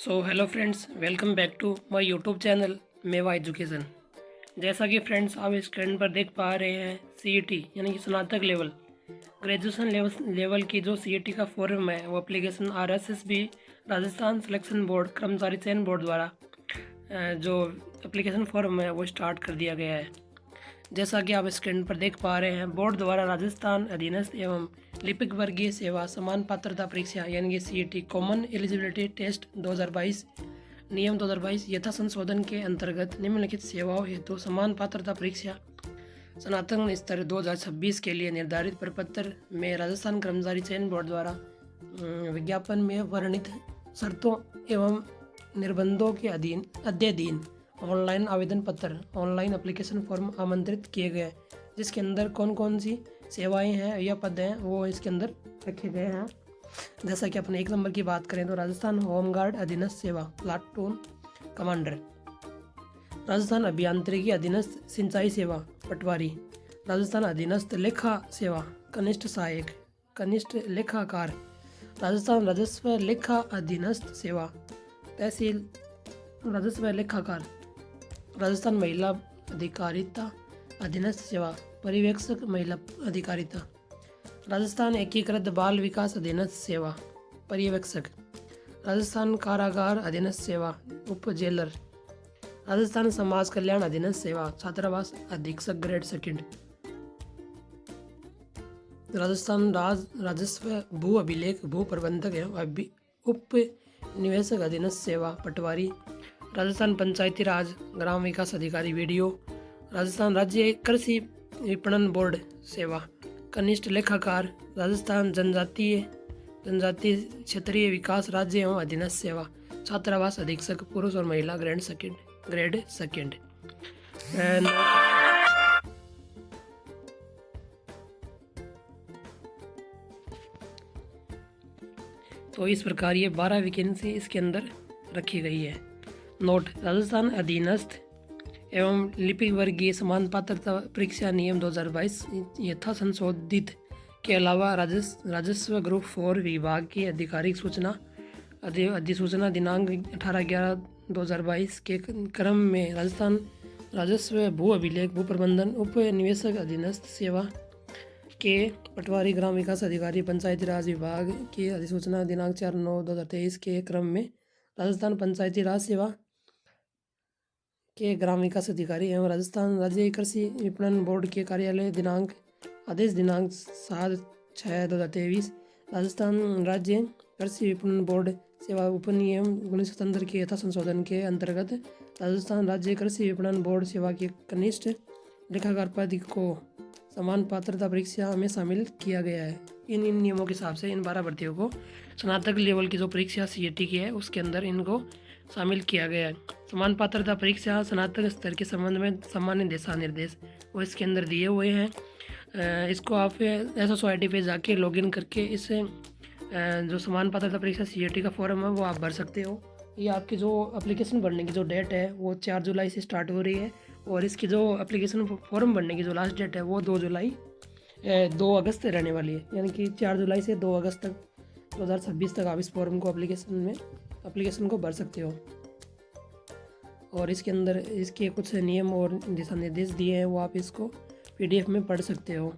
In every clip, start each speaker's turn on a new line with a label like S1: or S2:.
S1: So hello friends, welcome back to my YouTube channel Mewa education. जैसा कि friends आप screen पर देख पा रहे हैं, सीईटी यानी कि स्नातक लेवल ग्रेजुएशन लेवल की जो सीईटी का फॉर्म है वो application RSSB Rajasthan selection board कर्मचारी चयन बोर्ड द्वारा जो एप्लीकेशन फॉर्म है वो स्टार्ट कर दिया गया है। जैसा कि आप स्क्रीन पर देख पा रहे हैं, बोर्ड द्वारा राजस्थान अधीनस्थ एवं लिपिक वर्गीय सेवा समान पात्रता परीक्षा यानी कि सीईटी कॉमन एलिजिबिलिटी टेस्ट 2022 नियम 2022 यथा संशोधन के अंतर्गत निम्नलिखित सेवाओं हेतु समान पात्रता परीक्षा स्नातक स्तर 2026 के लिए निर्धारित प्रपत्र में राजस्थान कर्मचारी चयन बोर्ड द्वारा विज्ञापन में वर्णित शर्तों एवं निर्बंधों के अध्ययन ऑनलाइन आवेदन पत्र ऑनलाइन एप्लीकेशन फॉर्म आमंत्रित किए गए, जिसके अंदर कौन कौन सी सेवाएं हैं या पद हैं वो इसके अंदर रखे गए हैं। जैसा कि अपने 1 नंबर की बात करें तो राजस्थान होमगार्ड अधीनस्थ सेवा प्लाटून कमांडर, राजस्थान अभियांत्रिकी अधीनस्थ सिंचाई सेवा पटवारी, राजस्थान अधीनस्थ लेखा सेवा कनिष्ठ सहायक कनिष्ठ लेखाकार, राजस्थान राजस्व लेखा अधीनस्थ सेवा तहसील राजस्व लेखाकार, राजस्थान महिला अधिकारिता अधीनस्थ सेवा पर्यवेक्षक महिला अधिकारिता, राजस्थान एकीकृत बाल विकास अधीनस्थ सेवा पर्यवेक्षक, राजस्थान कारागार अधीनस्थ सेवा उप जेलर, राजस्थान समाज कल्याण अधीनस्थ सेवा छात्रावास अधीक्षक ग्रेड सेकंड, राजस्थान राजस्व भू अभिलेख भू प्रबंधक एवं उप निवेशक अधीनस्थ सेवा पटवारी, राजस्थान पंचायती राज ग्राम विकास अधिकारी वीडियो, राजस्थान राज्य कृषि विपणन बोर्ड सेवा कनिष्ठ लेखाकार, राजस्थान जनजातीय क्षेत्रीय विकास राज्य एवं अधीनस्थ सेवा छात्रावास अधीक्षक पुरुष और महिला ग्रेड सेकंड। तो इस प्रकार ये 12 वैकेंसी इसके अंदर रखी गई है। नोट: राजस्थान अधीनस्थ एवं लिपिक वर्गीय समान पात्रता परीक्षा नियम 2022 यथा संशोधित के अलावा राजस्व ग्रुप 4 विभाग की आधिकारिक अधिसूचना दिनांक 18/11/2022 के क्रम में राजस्थान राजस्व भू अभिलेख भू प्रबंधन उप निवेशक अधीनस्थ सेवा के पटवारी ग्राम विकास अधिकारी पंचायती राज विभाग की अधिसूचना दिनांक 4/9/2023 के क्रम में राजस्थान पंचायती राज सेवा के ग्राम विकास अधिकारी एवं राजस्थान राज्य कृषि विपणन बोर्ड के कार्यालय दिनांक आदेश दिनांक 7/6/2023 राजस्थान राज्य कृषि विपणन बोर्ड सेवा उपनियम 1977 के यथा संशोधन के अंतर्गत राजस्थान राज्य कृषि विपणन बोर्ड सेवा के कनिष्ठ लेखाकार पद को समान पात्रता परीक्षा में शामिल किया गया है। इन नियमों के हिसाब से इन 12 भर्तियों को स्नातक लेवल की जो परीक्षा सीईटी की है उसके अंदर इनको शामिल किया गया है। समान पात्रता परीक्षा स्नातक स्तर के संबंध में सामान्य दिशा निर्देश वो इसके अंदर दिए हुए हैं। इसको आप SSOIT पे जाके लॉगिन करके इस जो समान पात्रता परीक्षा सीईटी का फॉर्म है वो आप भर सकते हो। ये आपकी जो एप्लीकेशन भरने की जो डेट है वो 4 जुलाई से स्टार्ट हो रही है और इसकी जो एप्लीकेशन फॉर्म भरने की जो लास्ट डेट है वो 2 अगस्त रहने वाली है। यानी कि 4 जुलाई से 2 अगस्त तक 2026 तक आप इस फॉर्म को एप्लीकेशन को भर सकते हो। और इसके अंदर इसके कुछ नियम और दिशा निर्देश दिए हैं, वो आप इसको PDF में पढ़ सकते हो।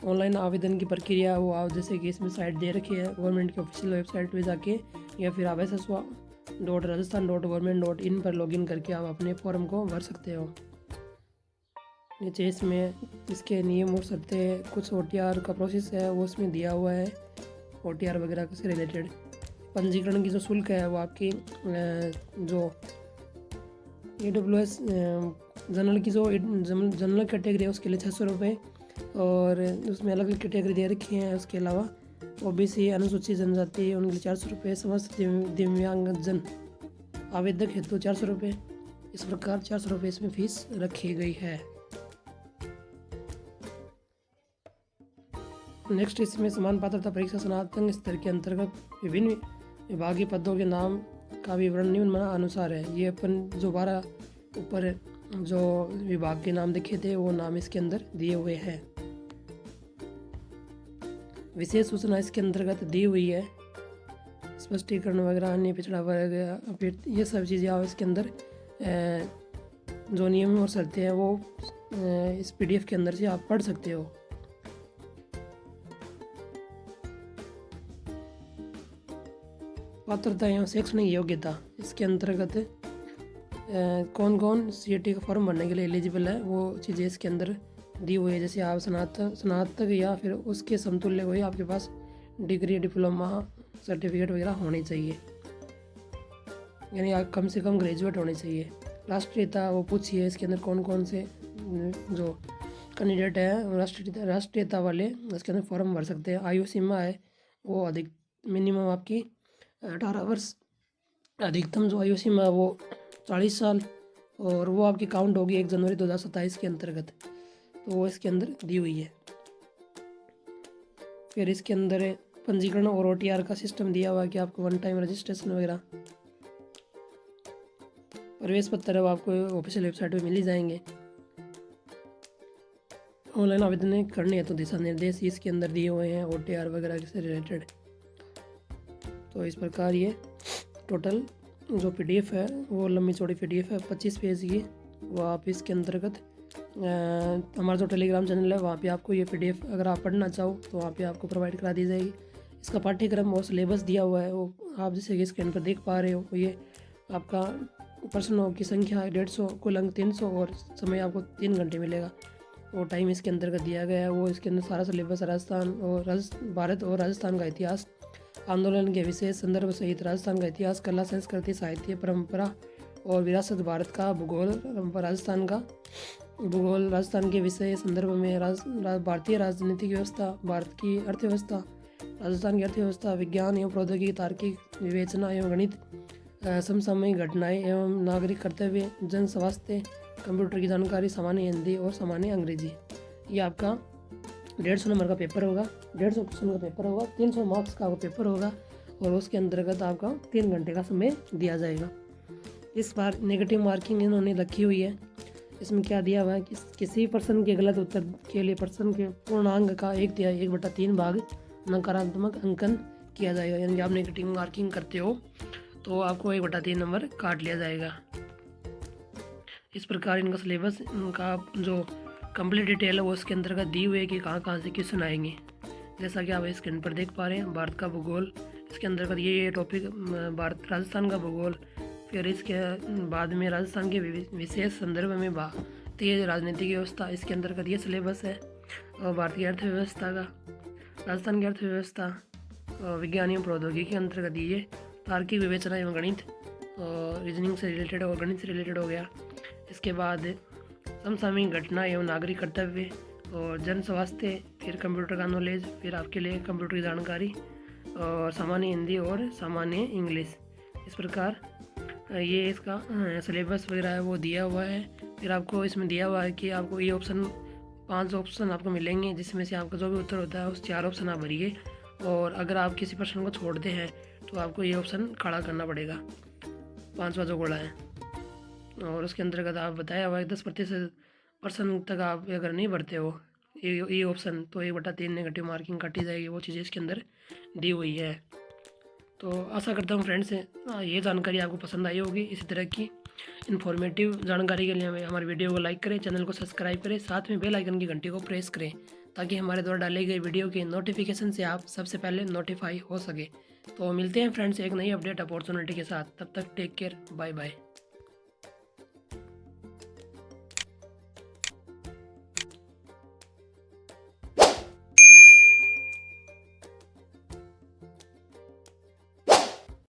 S1: ऑनलाइन आवेदन की प्रक्रिया वो आप जैसे कि इसमें साइट दे रखी है गवर्नमेंट की ऑफिशियल वेबसाइट पे जाके या फिर आप sswa.rajasthan.government.in पर लॉगिन करके आप अपने फॉर्म को भर सकते हो। नीचे इसमें इसके नियम और शर्तें कुछ OTR का प्रोसेस है वो उसमें दिया हुआ है। OTR वगैरह से रिलेटेड पंजीकरण की जो शुल्क है वो आपकी जो AWS जनरल की जो जनरल कैटेगरी है उसके लिए 600 रुपये और उसमें अलग अलग कैटेगरी दे रखी हैं। उसके अलावा OBC अनुसूचित जनजाति उनके लिए 400 रुपये, समस्त दिव्यांगजन आवेदक हेतु 400 रुपये। इस प्रकार 400 रुपये इसमें फीस रखी गई है। नेक्स्ट इसमें समान पात्रता परीक्षा स्नातक स्तर के अंतर्गत विभिन्न विभागीय पदों के नाम का विवरण निम्न अनुसार है। ये अपन जो 12 ऊपर जो विभाग के नाम देखे थे वो नाम इसके अंदर दिए हुए हैं। विशेष सूचना इसके अंतर्गत दी हुई है। स्पष्टीकरण वगैरह, अन्य पिछड़ा वर्ग, फिर ये सब चीज़ें आप इसके अंदर जो नियम और शर्तें हैं वो इस PDF के अंदर से आप पढ़ सकते हो। पात्रता एवं शैक्षणिक योग्यता, इसके अंतर्गत कौन कौन CET का फॉर्म भरने के लिए एलिजिबल है वो चीज़ें इसके अंदर दी हुई है। जैसे आप स्नातक या फिर उसके समतुल्य कोई आपके पास डिग्री, डिप्लोमा, सर्टिफिकेट वगैरह होनी चाहिए, यानी आप कम से कम ग्रेजुएट होने चाहिए। राष्ट्रीयता वो पूछिए, इसके अंदर कौन कौन से जो कैंडिडेट है राष्ट्रीयता वाले इसके अंदर फॉर्म भर सकते हैं। आयु सीमा है वो अधिक मिनिमम आपकी 18 वर्ष, अधिकतम जो आयु सीमा है वो 40 साल, और वो आपकी काउंट होगी 1 जनवरी 2027 के अंतर्गत, तो वो इसके अंदर दी हुई है। फिर इसके अंदर पंजीकरण और OTR का सिस्टम दिया हुआ है कि आपको 1 टाइम रजिस्ट्रेशन वगैरह, प्रवेश पत्र अब आपको ऑफिशियल वेबसाइट पे मिल ही जाएंगे। ऑनलाइन आवेदन करने हैं तो दिशा निर्देश इसके अंदर दिए हुए हैं OTR वगैरह से रिलेटेड। तो इस प्रकार ये टोटल जो PDF है वो लंबी चौड़ी PDF है 25 पेज की, वो आप इसके अंतर्गत हमारा जो टेलीग्राम चैनल है वहाँ पे आपको ये PDF अगर आप पढ़ना चाहो तो वहाँ पे आपको प्रोवाइड करा दी जाएगी। इसका पाठ्यक्रम और सिलेबस दिया हुआ है, वो आप जैसे कि स्क्रीन पर देख पा रहे हो। ये आपका प्रश्नों की संख्या 150, कुल अंक 300 और समय आपको 3 घंटे मिलेगा। वो टाइम इसके अंतर्गत दिया गया है। वो इसके अंदर सारा सिलेबस राजस्थान और भारत और राजस्थान का इतिहास, आंदोलन के विशेष संदर्भ सहित राजस्थान का इतिहास, कला, संस्कृति, साहित्य, परंपरा और विरासत, भारत का भूगोल, राजस्थान का भूगोल, राजस्थान के विषय संदर्भ में भारतीय राजनीतिक व्यवस्था, भारत की अर्थव्यवस्था, राजस्थान की अर्थव्यवस्था, विज्ञान एवं प्रौद्योगिकी, तार्किक विवेचना एवं गणित, समसामयिक घटनाएं एवं नागरिक कर्तव्य, जन स्वास्थ्य, कंप्यूटर की जानकारी, सामान्य हिंदी और सामान्य अंग्रेजी। ये आपका 150 नंबर का पेपर होगा, 150 क्वेश्चन का पेपर होगा, 300 मार्क्स का पेपर होगा, और उसके अंतर्गत आपका 3 घंटे का समय दिया जाएगा। इस बार नेगेटिव मार्किंग इन्होंने रखी हुई है। इसमें क्या दिया हुआ है कि किसी प्रश्न के गलत उत्तर के लिए प्रश्न के पूर्णांक का 1/3 भाग नकारात्मक अंकन किया जाएगा। यानी कि आप नेगेटिव मार्किंग करते हो तो आपको 1/3 नंबर काट लिया जाएगा। इस प्रकार इनका सिलेबस, इनका जो कंप्लीट डिटेल है वो इसके अंतर्गत दी हुई है कि कहाँ कहाँ से क्वेश्चन आएंगे। जैसा कि आप स्क्रीन पर देख पा रहे हैं, भारत का भूगोल, इसके अंतर्गत ये टॉपिक भारत राजस्थान का भूगोल, फिर इसके बाद में राजस्थान के विशेष संदर्भ में भारतीय राजनीतिक व्यवस्था, इसके अंतर्गत ये सिलेबस है। और भारतीय अर्थव्यवस्था का, राजस्थान की अर्थव्यवस्था, विज्ञान एवं प्रौद्योगिकी के अंतर्गत ये तार्किक विवेचना एवं गणित और रीजनिंग से रिलेटेड और गणित से रिलेटेड हो गया। इसके बाद समसामयिक घटना एवं नागरिक कर्तव्य और जन स्वास्थ्य, फिर कंप्यूटर का नॉलेज, फिर आपके लिए कंप्यूटर की जानकारी और सामान्य हिंदी और सामान्य इंग्लिश। इस प्रकार ये इसका सिलेबस वगैरह है वो दिया हुआ है। फिर आपको इसमें दिया हुआ है कि आपको ये ऑप्शन 5 ऑप्शन आपको मिलेंगे, जिसमें से आपका जो भी उत्तर होता है उस 4 ऑप्शन आप भरिए, और अगर आप किसी प्रश्न को छोड़ते हैं तो आपको ये ऑप्शन खड़ा करना पड़ेगा, 5वां जो घोड़ा है। और उसके अंतर्गत आप बताया हुआ है 10% तक आप अगर नहीं भरते हो ये ऑप्शन तो 1/3 नेगेटिव मार्किंग काटी जाएगी। वो चीज़ें इसके अंदर दी हुई है। तो आशा करता हूँ फ्रेंड्स ये जानकारी आपको पसंद आई होगी। इसी तरह की इन्फॉर्मेटिव जानकारी के लिए हमें हमारे वीडियो को लाइक करें, चैनल को सब्सक्राइब करें, साथ में बेल आइकन की घंटी को प्रेस करें ताकि हमारे द्वारा डाले गए वीडियो के नोटिफिकेशन से आप सबसे पहले नोटिफाई हो सके। तो मिलते हैं फ्रेंड्स एक नई अपडेट अपॉर्चुनिटी के साथ। तब तक टेक केयर, बाय बाय।